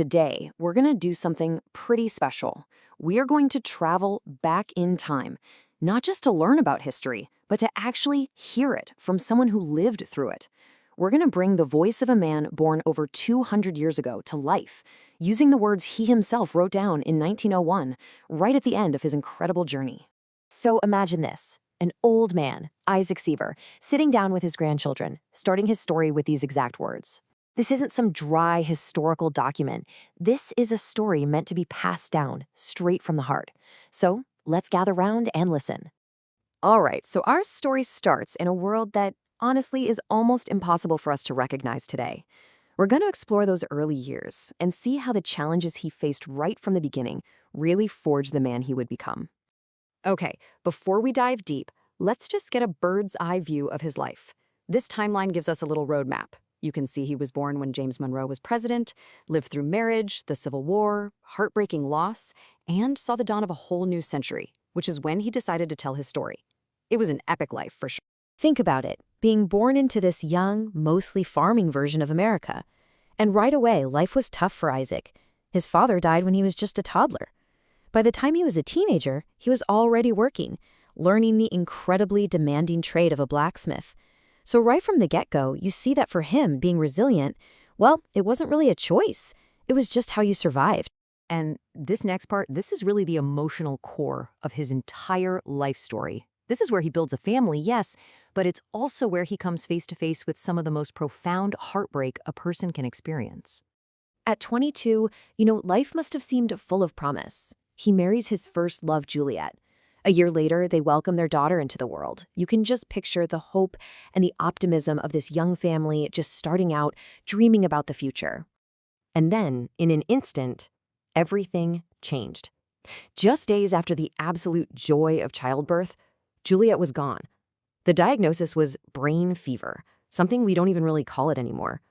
today, we're going to do something pretty special. We are going to travel back in time, not just to learn about history, but to actually hear it from someone who lived through it. We're going to bring the voice of a man born over 200 years ago to life, using the words he himself wrote down in 1901, right at the end of his incredible journey. So imagine this, an old man, Isaac Seaver, sitting down with his grandchildren, starting his story with these exact words. This isn't some dry historical document. This is a story meant to be passed down straight from the heart. So let's gather round and listen. All right, so our story starts in a world that honestly is almost impossible for us to recognize today. We're going to explore those early years and see how the challenges he faced right from the beginning really forged the man he would become. Okay, before we dive deep, let's just get a bird's eye view of his life. This timeline gives us a little roadmap. You can see he was born when James Monroe was president, lived through marriage, the Civil War, heartbreaking loss, and saw the dawn of a whole new century, which is when he decided to tell his story. It was an epic life, for sure. Think about it, being born into this young, mostly farming version of America. And right away, life was tough for Isaac. His father died when he was just a toddler. By the time he was a teenager, he was already working, learning the incredibly demanding trade of a blacksmith. So right from the get-go, you see that for him, being resilient, well, it wasn't really a choice. It was just how you survived. And this next part, this is really the emotional core of his entire life story. This is where he builds a family, yes, but it's also where he comes face to face with some of the most profound heartbreak a person can experience. At 22, life must have seemed full of promise. He marries his first love, Juliet. A year later, they welcome their daughter into the world. You can just picture the hope and the optimism of this young family just starting out, dreaming about the future. And then, in an instant, everything changed. Just days after the absolute joy of childbirth, Juliet was gone. The diagnosis was brain fever, something we don't even really call it anymore.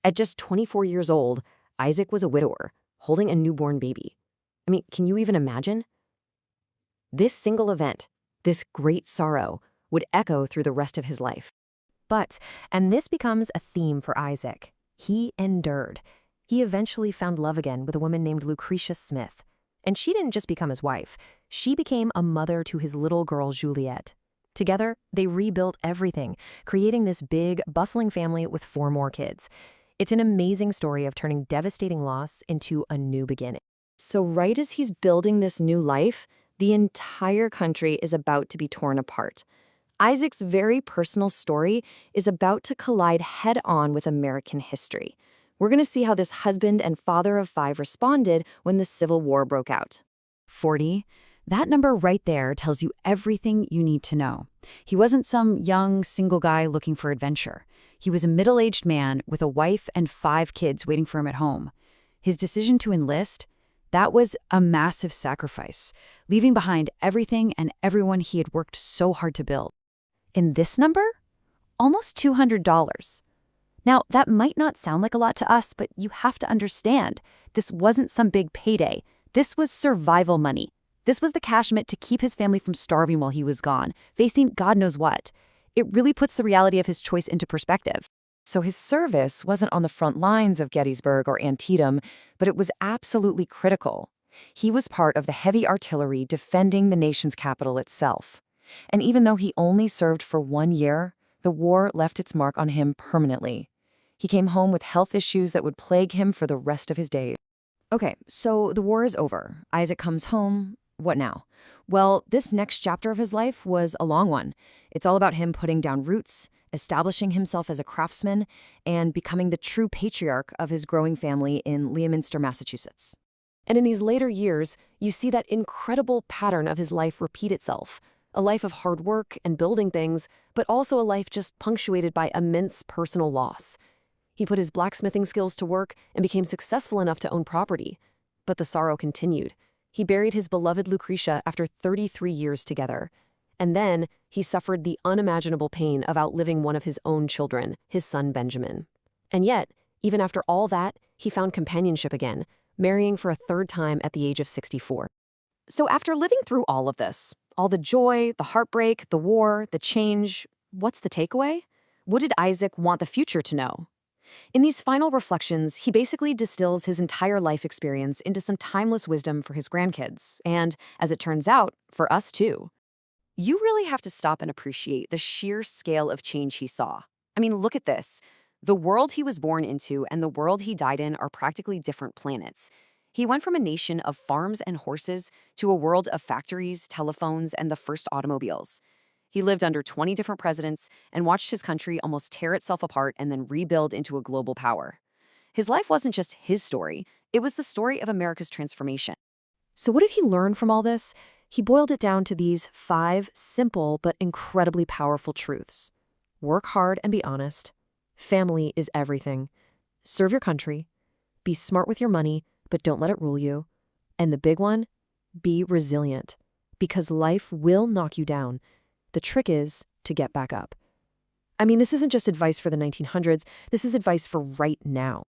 At just 24 years old, Isaac was a widower, holding a newborn baby. I mean, can you even imagine? This single event, this great sorrow, would echo through the rest of his life. But, and this becomes a theme for Isaac, he endured. He eventually found love again with a woman named Lucretia Smith. And she didn't just become his wife, she became a mother to his little girl, Juliet. Together, they rebuilt everything, creating this big, bustling family with 4 more kids. It's an amazing story of turning devastating loss into a new beginning. So right as he's building this new life, the entire country is about to be torn apart. Isaac's very personal story is about to collide head-on with American history. We're going to see how this husband and father of 5 responded when the Civil War broke out. 40. That number right there tells you everything you need to know. He wasn't some young, single guy looking for adventure. He was a middle-aged man with a wife and 5 kids waiting for him at home. His decision to enlist, that was a massive sacrifice, leaving behind everything and everyone he had worked so hard to build. In this number, almost $200. Now, that might not sound like a lot to us, but you have to understand, this wasn't some big payday. This was survival money. This was the cash meant to keep his family from starving while he was gone, facing God knows what. It really puts the reality of his choice into perspective. So his service wasn't on the front lines of Gettysburg or Antietam, but it was absolutely critical. He was part of the heavy artillery defending the nation's capital itself. And even though he only served for 1 year, the war left its mark on him permanently. He came home with health issues that would plague him for the rest of his days. Okay, so the war is over. Isaac comes home. What now? Well, this next chapter of his life was a long one. It's all about him putting down roots, establishing himself as a craftsman, and becoming the true patriarch of his growing family in Leominster, Massachusetts. And in these later years, you see that incredible pattern of his life repeat itself. A life of hard work and building things, but also a life just punctuated by immense personal loss. He put his blacksmithing skills to work and became successful enough to own property. But the sorrow continued. He buried his beloved Lucretia after 33 years together. And then he suffered the unimaginable pain of outliving one of his own children, his son Benjamin. And yet, even after all that, he found companionship again, marrying for a 3rd time at the age of 64. So after living through all of this, all the joy, the heartbreak, the war, the change, what's the takeaway? What did Isaac want the future to know? In these final reflections, he basically distills his entire life experience into some timeless wisdom for his grandkids, and, as it turns out, for us too. You really have to stop and appreciate the sheer scale of change he saw. I mean, look at this. The world he was born into and the world he died in are practically different planets. He went from a nation of farms and horses to a world of factories, telephones, and the first automobiles. He lived under 20 different presidents and watched his country almost tear itself apart and then rebuild into a global power. His life wasn't just his story, it was the story of America's transformation. So what did he learn from all this? He boiled it down to these 5 simple but incredibly powerful truths. Work hard and be honest. Family is everything. Serve your country. Be smart with your money, but don't let it rule you. And the big one, be resilient. Because life will knock you down. The trick is to get back up. I mean, this isn't just advice for the 1900s, this is advice for right now.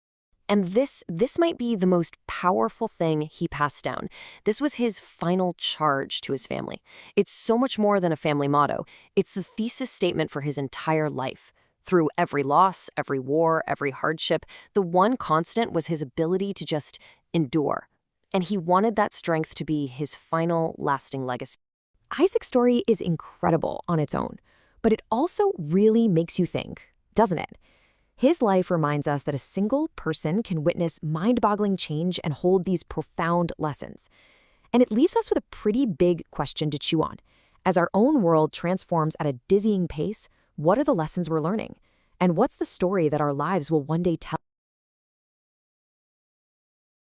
And this might be the most powerful thing he passed down. This was his final charge to his family. It's so much more than a family motto. It's the thesis statement for his entire life. Through every loss, every war, every hardship, the one constant was his ability to just endure. And he wanted that strength to be his final, lasting legacy. Isaac's story is incredible on its own, but it also really makes you think, doesn't it? His life reminds us that a single person can witness mind-boggling change and hold these profound lessons. And it leaves us with a pretty big question to chew on. As our own world transforms at a dizzying pace, what are the lessons we're learning? And what's the story that our lives will one day tell?